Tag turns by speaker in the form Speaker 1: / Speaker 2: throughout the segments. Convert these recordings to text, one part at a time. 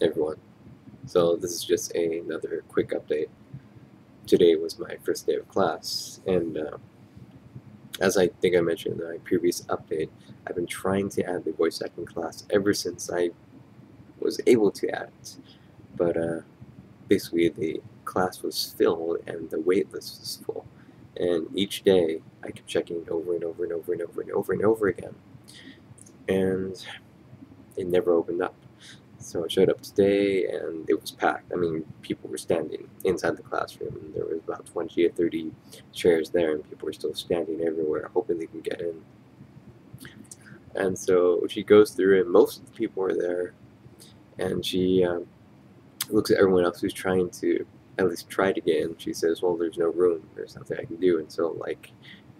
Speaker 1: everyone. So this is just another quick update. Today was my first day of class, and as I think I mentioned in my previous update, I've been trying to add the voice acting class ever since I was able to add it. But basically the class was filled and the wait list was full. And each day I kept checking over and over and over and over and over and over again. And it never opened up. So I showed up today and it was packed. I mean, people were standing inside the classroom, and there was about 20 or 30 chairs there, and people were still standing everywhere hoping they could get in. And so she goes through, and most of the people are there, and she looks at everyone else who's trying to at least try to get in. She says, well, there's no room, there's nothing I can do. And so like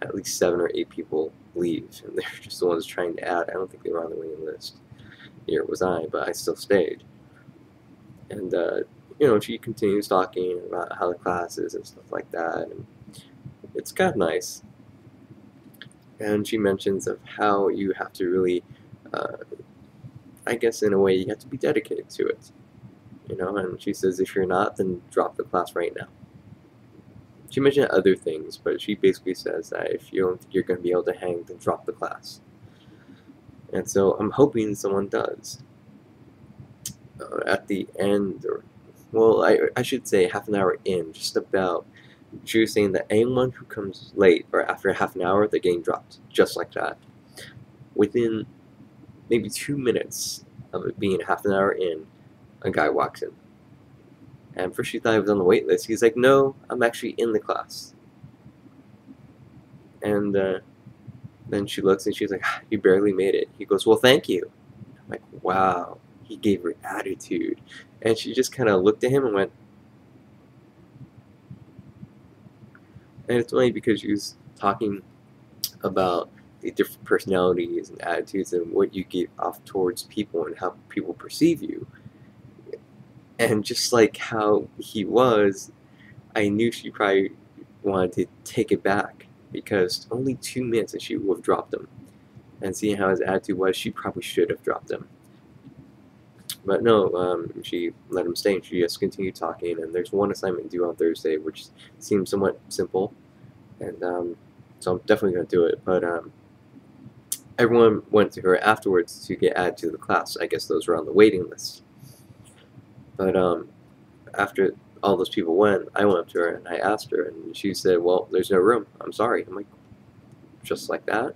Speaker 1: at least 7 or 8 people leave, and they're just the ones trying to add. I don't think they were on the waiting list. Here was I, but I still stayed. And she continues talking about how the class is and stuff like that, and it's kind of nice. And she mentions of how you have to really, I guess in a way, you have to be dedicated to it. And she says if you're not, then drop the class right now. She mentioned other things, but she basically says that if you don't think you're going to be able to hang, then drop the class. And so I'm hoping someone does. At the end, or well, I should say half an hour in, just about, she was saying that anyone who comes late or after half an hour, they're getting dropped, just like that. Within maybe 2 minutes of it being half an hour in, a guy walks in. And first she thought he was on the wait list. He's like, no, I'm actually in the class. And then she looks and she's like, you barely made it. He goes, well, thank you. I'm like, wow, he gave her attitude. And she just kind of looked at him and went, and it's funny because she was talking about the different personalities and attitudes and what you give off towards people and how people perceive you. And just like how he was, I knew she probably wanted to take it back, because only 2 minutes and she would have dropped him. And seeing how his attitude was, she probably should have dropped him. But no, she let him stay, and she just continued talking. And there's one assignment due on Thursday, which seems somewhat simple, and so I'm definitely going to do it. But everyone went to her afterwards to get added to the class. I guess those were on the waiting list. But after all those people went, I went up to her and I asked her, and she said, well, there's no room. I'm sorry. I'm like, just like that?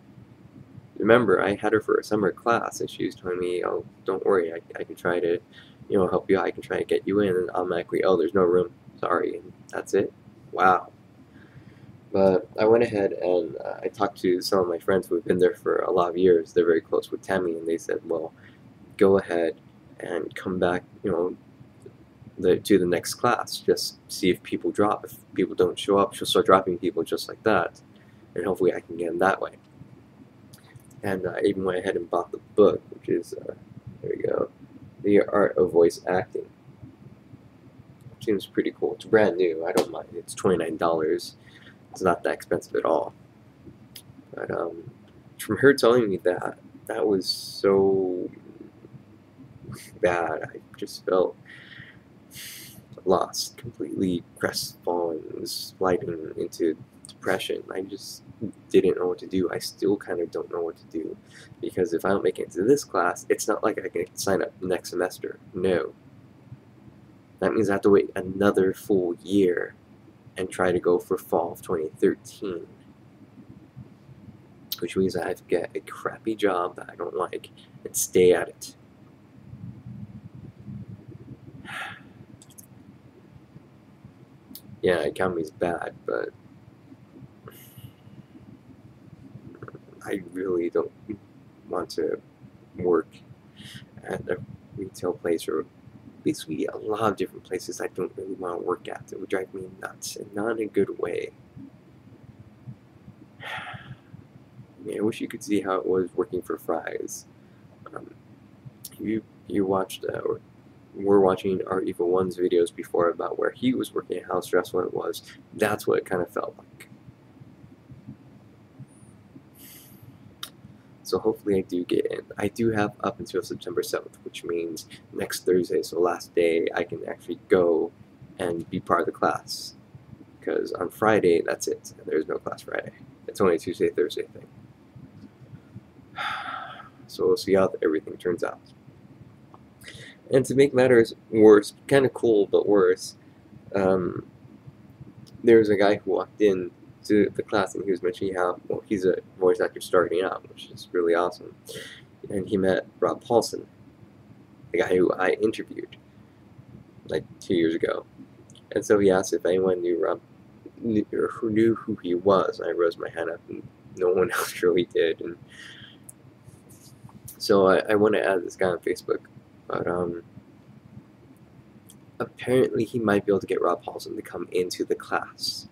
Speaker 1: Remember, I had her for a summer class, and she was telling me, oh, don't worry, I can try to, help you out. I can try to get you in, and automatically, oh, there's no room. Sorry, and that's it? Wow. But I went ahead and I talked to some of my friends who have been there for a lot of years. They're very close with Tammy, and they said, well, go ahead and come back, to the next class. Just see if people drop. If people don't show up, she'll start dropping people just like that, and hopefully I can get them that way. And I even went ahead and bought the book, which is, there we go, The Art of Voice Acting. Seems pretty cool. It's brand new. I don't mind. It's $29. It's not that expensive at all. But from her telling me that, that was so bad. I just felt lost, completely crestfallen, sliding into depression. I just didn't know what to do. I still kind of don't know what to do, because if I don't make it into this class, it's not like I can sign up next semester. No. That means I have to wait another full year and try to go for fall of 2013. Which means I have to get a crappy job that I don't like and stay at it. Yeah, economy's bad, but I really don't want to work at a retail place, or basically a lot of different places I don't really want to work at. It would drive me nuts, and not in a good way. I wish you could see how it was working for Fry's. You watched or were watching Art Evil 1's videos before about where he was working and how stressful it was. That's what it kind of felt like. So hopefully I do get in. I do have up until September 7th, which means next Thursday, so last day, I can actually go and be part of the class. Because on Friday, that's it. There's no class Friday. It's only a Tuesday, Thursday thing. So we'll see how everything turns out. And to make matters worse, kind of cool, but worse, there was a guy who walked in to the class and he was mentioning how, well, he's a voice actor starting out, which is really awesome. And he met Rob Paulsen, the guy who I interviewed like 2 years ago. And so he asked if anyone knew Rob, or who knew who he was. And I rose my hand up, and no one else really did. And so I want to add this guy on Facebook, but apparently he might be able to get Rob Paulsen to come into the class.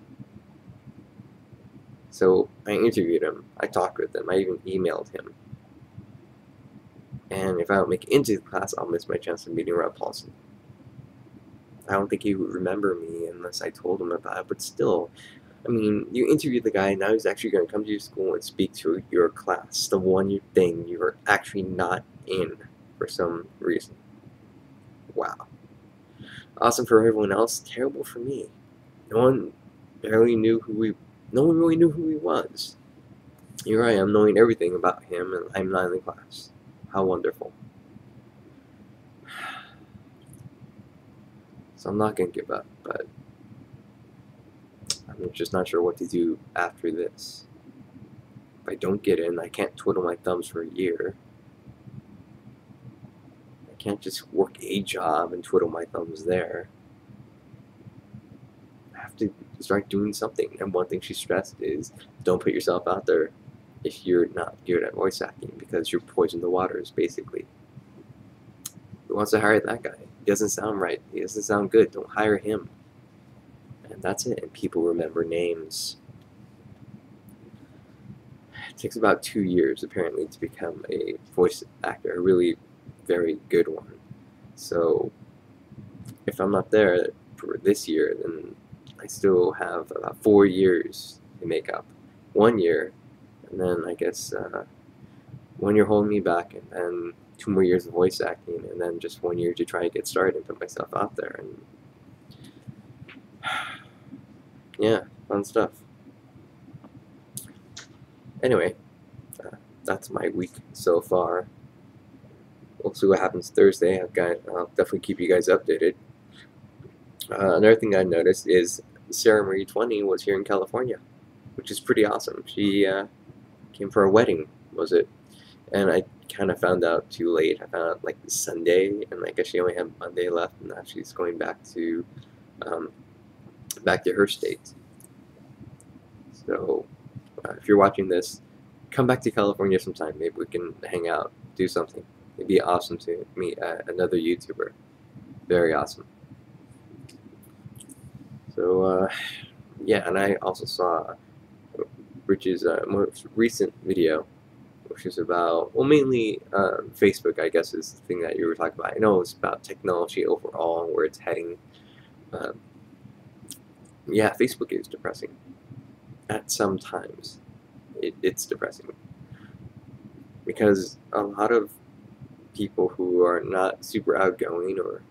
Speaker 1: So I interviewed him, I talked with him, I even emailed him. And if I don't make it into the class, I'll miss my chance of meeting Rob Paulsen. I don't think he would remember me unless I told him about it, but still, I mean, you interviewed the guy, now he's actually going to come to your school and speak to your class, the one thing you are actually not in for some reason. Wow. Awesome for everyone else, terrible for me. No one really knew who he was. Here I am knowing everything about him, and I'm not in the class. How wonderful. So I'm not going to give up, but I'm just not sure what to do after this. If I don't get in, I can't twiddle my thumbs for a year. I can't just work a job and twiddle my thumbs there. I have to start doing something. And one thing she stressed is, don't put yourself out there if you're not good at voice acting, because you're poisoning the waters, basically. Who wants to hire that guy? He doesn't sound right. He doesn't sound good. Don't hire him. And that's it. And people remember names. It takes about 2 years, apparently, to become a voice actor, a really very good one. So if I'm not there for this year, then I still have about 4 years to make up. 1 year, and then I guess 1 year holding me back, and then 2 more years of voice acting, and then just 1 year to try and get started and put myself out there. And yeah, fun stuff. Anyway, that's my week so far. We'll see what happens Thursday. I'll definitely keep you guys updated. Another thing I noticed is Sarah Marie 20 was here in California, which is pretty awesome. She came for a wedding, was it? And I kind of found out too late. I found out like Sunday, and I guess she only had Monday left, and now she's going back to her state. So if you're watching this, come back to California sometime. Maybe we can hang out, do something. It'd be awesome to meet another YouTuber. Very awesome. So yeah, and I also saw Rich's most recent video, which is about, well, mainly Facebook, I guess, is the thing that you were talking about. I know it's about technology overall and where it's heading. Yeah, Facebook is depressing. At some times, it's depressing. Because a lot of people who are not super outgoing, or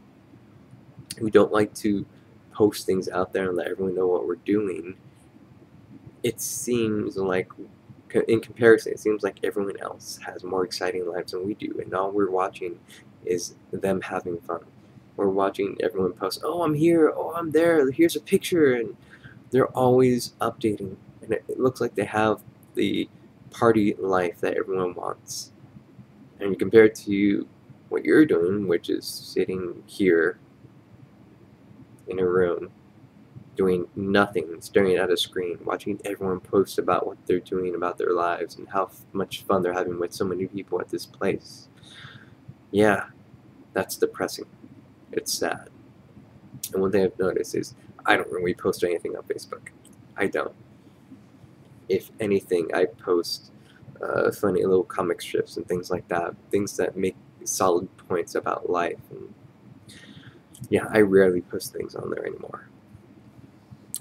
Speaker 1: who don't like to post things out there and let everyone know what we're doing, it seems like, in comparison, it seems like everyone else has more exciting lives than we do, and all we're watching is them having fun. We're watching everyone post, oh, I'm here, oh, I'm there, here's a picture, and they're always updating, and it looks like they have the party life that everyone wants. And you compare it to what you're doing, which is sitting here in a room, doing nothing, staring at a screen, watching everyone post about what they're doing, about their lives, and how much fun they're having with so many people at this place. Yeah, that's depressing. It's sad. And one thing I've noticed is I don't really post anything on Facebook. I don't. If anything, I post funny little comic strips and things like that, things that make solid points about life. And yeah, I rarely post things on there anymore.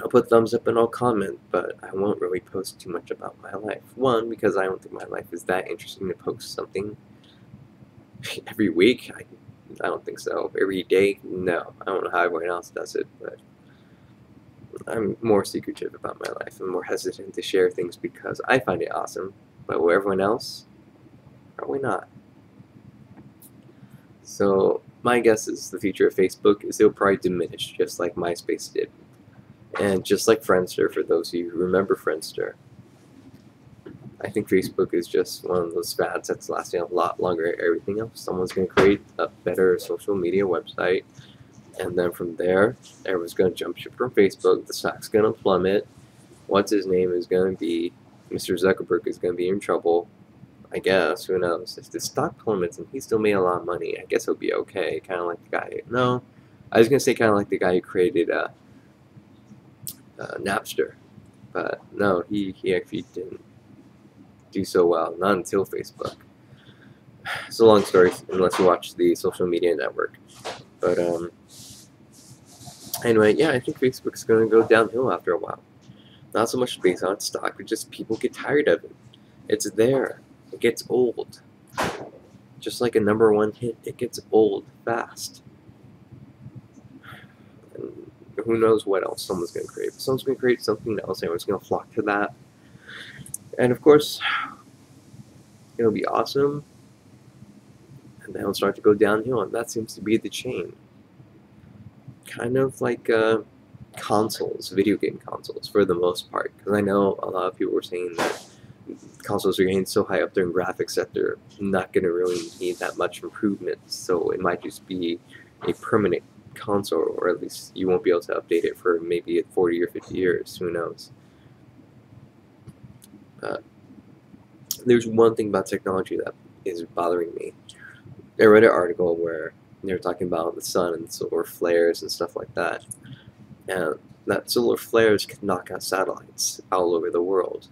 Speaker 1: I'll put thumbs up and I'll comment, but I won't really post too much about my life. One, because I don't think my life is that interesting to post something every week. I don't think so. Every day, no. I don't know how everyone else does it, but I'm more secretive about my life. I'm more hesitant to share things because I find it awesome, but with everyone else, probably not. So my guess is the future of Facebook is it'll probably diminish, just like MySpace did. And just like Friendster, for those of you who remember Friendster, I think Facebook is just one of those fads that's lasting a lot longer than everything else. Someone's going to create a better social media website, and then from there, everyone's going to jump ship from Facebook. The stock's going to plummet. What's his name is going to be, Mr. Zuckerberg is going to be in trouble. I guess, who knows? If the stock plummets and he still made a lot of money, I guess he'll be okay. Kind of like the guy, no, I was going to say kind of like the guy who created Napster. But no, he actually didn't do so well, not until Facebook. It's a long story unless you watch the Social Media Network. But anyway, yeah, I think Facebook's going to go downhill after a while. Not so much based on stock, but just people get tired of it. It's there. It gets old. Just like a #1 hit, it gets old fast. And who knows what else someone's going to create. But someone's going to create something else, and everyone's going to flock to that. And of course, it'll be awesome, and then it'll start to go downhill, and that seems to be the chain. Kind of like consoles, video game consoles, for the most part. Because I know a lot of people were saying that consoles are getting so high up there in graphics that they're not going to really need that much improvement, so it might just be a permanent console, or at least you won't be able to update it for maybe 40 or 50 years, who knows. There's one thing about technology that is bothering me. I read an article where they were talking about the sun and solar flares and stuff like that, and that solar flares can knock out satellites all over the world.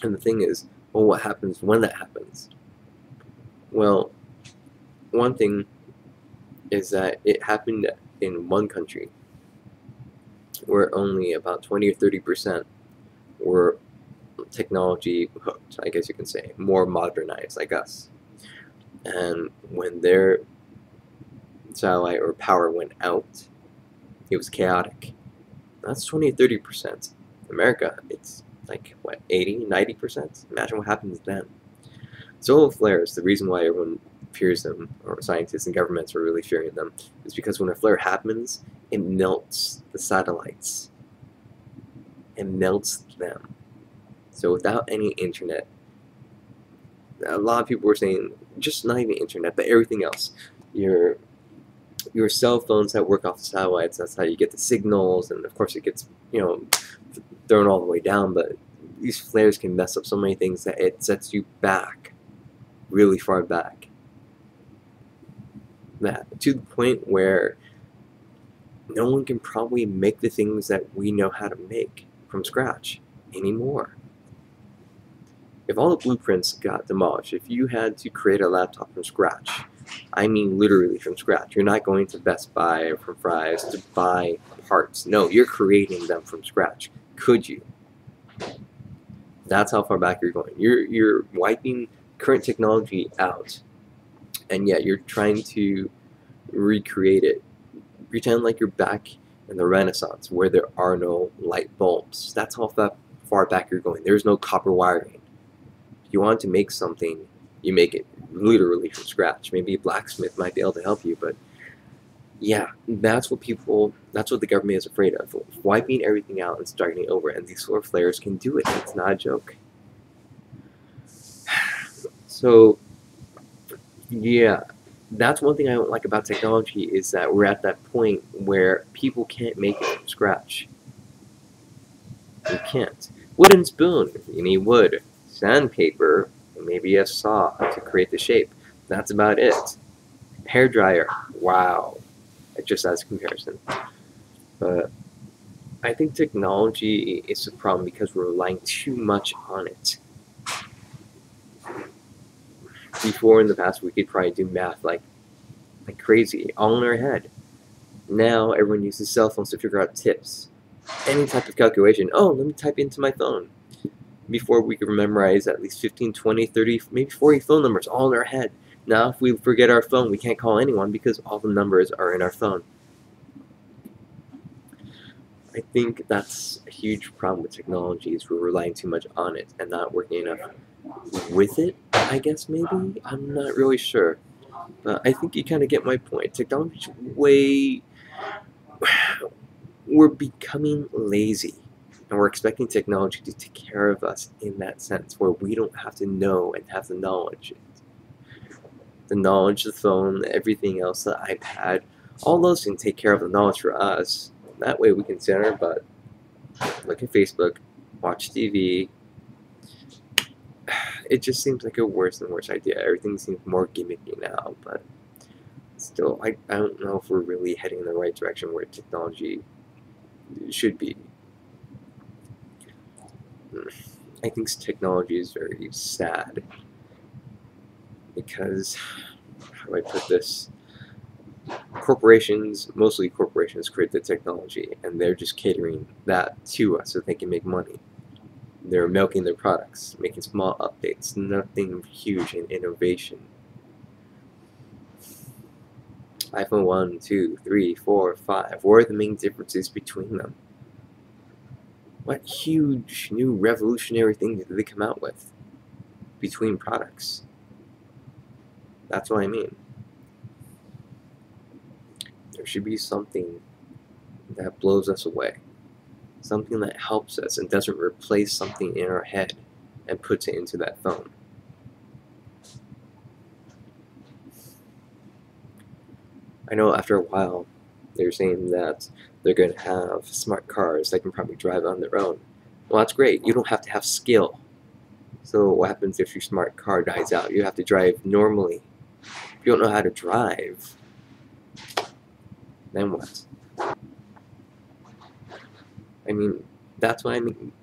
Speaker 1: And the thing is, well, what happens when that happens? Well, one thing is that it happened in one country where only about 20 or 30% were technology hooked, I guess you can say, more modernized like us. And when their satellite or power went out, it was chaotic. That's 20 to 30%. America, it's like, what, 80, 90%? Imagine what happens then. Solar flares, the reason why everyone fears them, or scientists and governments are really fearing them, is because when a flare happens, it melts the satellites. It melts them. So without any internet, a lot of people were saying, just not even internet, but everything else. Your cell phones that work off the satellites, that's how you get the signals, and of course it gets, thrown all the way down, but these flares can mess up so many things that it sets you back, really far back. That, to the point where no one can probably make the things that we know how to make from scratch anymore. If all the blueprints got demolished, if you had to create a laptop from scratch, I mean literally from scratch, you're not going to Best Buy or from Fry's to buy parts. No, you're creating them from scratch. Could you? That's how far back you're going. You're wiping current technology out, and yet you're trying to recreate it. Pretend like you're back in the Renaissance where there are no light bulbs. That's how far back you're going. There's no copper wiring. If you want to make something, you make it literally from scratch. Maybe a blacksmith might be able to help you, but yeah, that's what the government is afraid of. Wiping everything out and starting over, and these solar flares can do it. It's not a joke. So, yeah, that's one thing I don't like about technology, is that we're at that point where people can't make it from scratch. You can't. Wooden spoon, you need wood. Sandpaper, maybe a saw to create the shape. That's about it. Hair dryer, wow. Just as a comparison. But I think technology is a problem because we're relying too much on it. Before, in the past, we could probably do math like crazy, all in our head. Now everyone uses cell phones to figure out tips. any type of calculation. Oh, let me type into my phone. Before we could memorize at least 15, 20, 30, maybe 40 phone numbers all in our head. Now if we forget our phone, we can't call anyone because all the numbers are in our phone. I think that's a huge problem with technology is we're relying too much on it and not working enough with it, I guess maybe? I'm not really sure. But I think you kind of get my point. Technology's way... We're becoming lazy. And we're expecting technology to take care of us in that sense, where we don't have to know and have the knowledge. The knowledge, the phone, everything else, the iPad, all those can take care of the knowledge for us. That way we can sit on our butt, look at Facebook, watch TV. It just seems like a worse and worse idea. Everything seems more gimmicky now, but still, I don't know if we're really heading in the right direction where technology should be. I think technology is very sad because, how do I put this? Corporations, mostly corporations, create the technology and they're just catering that to us so they can make money. They're milking their products, making small updates, nothing huge in innovation. iPhone 1, 2, 3, 4, 5, what are the main differences between them? What huge new revolutionary thing did they come out with between products? That's what I mean. There should be something that blows us away. Something that helps us and doesn't replace something in our head and puts it into that phone. I know after a while they're saying that they're going to have smart cars that can probably drive on their own. Well, that's great. You don't have to have skill. So what happens if your smart car dies out? You have to drive normally. If you don't know how to drive, then what? I mean, that's what I mean.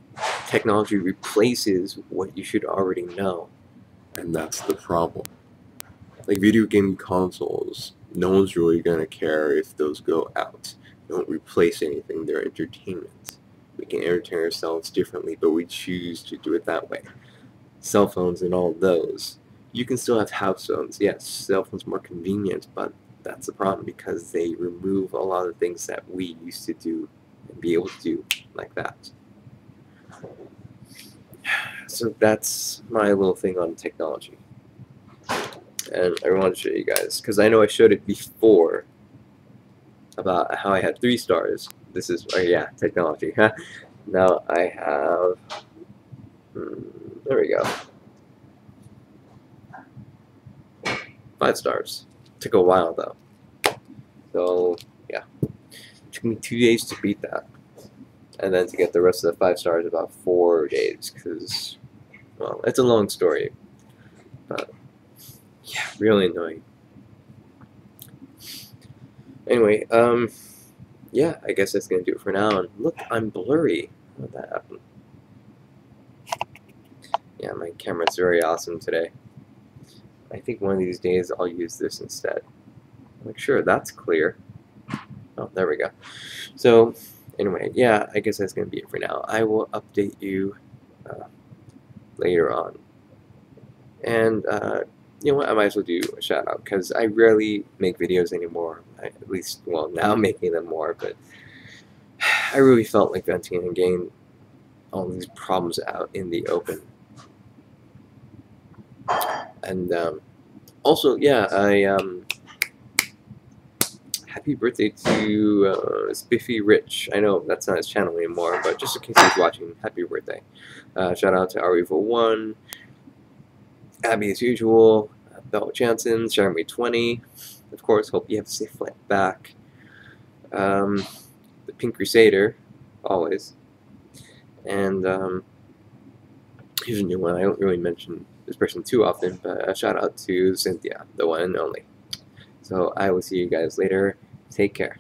Speaker 1: Technology replaces what you should already know.
Speaker 2: And that's the problem. Like video game consoles, no one's really gonna care if those go out. They don't replace anything, they're entertainment. We can entertain ourselves differently, but we choose to do it that way. Cell phones and all of those. You can still have house phones. Yes, cell phones are more convenient, but that's the problem because they remove a lot of things that we used to do and be able to do like that. So that's my little thing on technology. And I want to show you guys, because I know I showed it before about how I had 3 stars. This is, oh yeah, technology. Now I have, there we go, 5 stars. Took a while though. So yeah, it took me 2 days to beat that. And then to get the rest of the 5 stars about 4 days, because, well, it's a long story. But yeah, really annoying. Anyway, yeah, I guess that's gonna do it for now. And look, I'm blurry. How did that happen? Yeah, my camera's very awesome today. I think one of these days I'll use this instead. I'm like, sure, that's clear. Oh, there we go. So, anyway, yeah, I guess that's gonna be it for now. I will update you later on. And you know what, I might as well do a shout out because I rarely make videos anymore. At least, well, now I'm making them more, but I really felt like venting and getting all these problems out in the open. And also, yeah, happy birthday to Spiffy Rich. I know that's not his channel anymore, but just in case he's watching, happy birthday. Shout out to REvo1, Abby as usual, Bella Jansen, Jeremy20. Of course, hope you have a safe flight back. The Pink Crusader, always. And here's a new one. I don't really mention this person too often, but a shout out to Cynthia, the one and only. So I will see you guys later. Take care.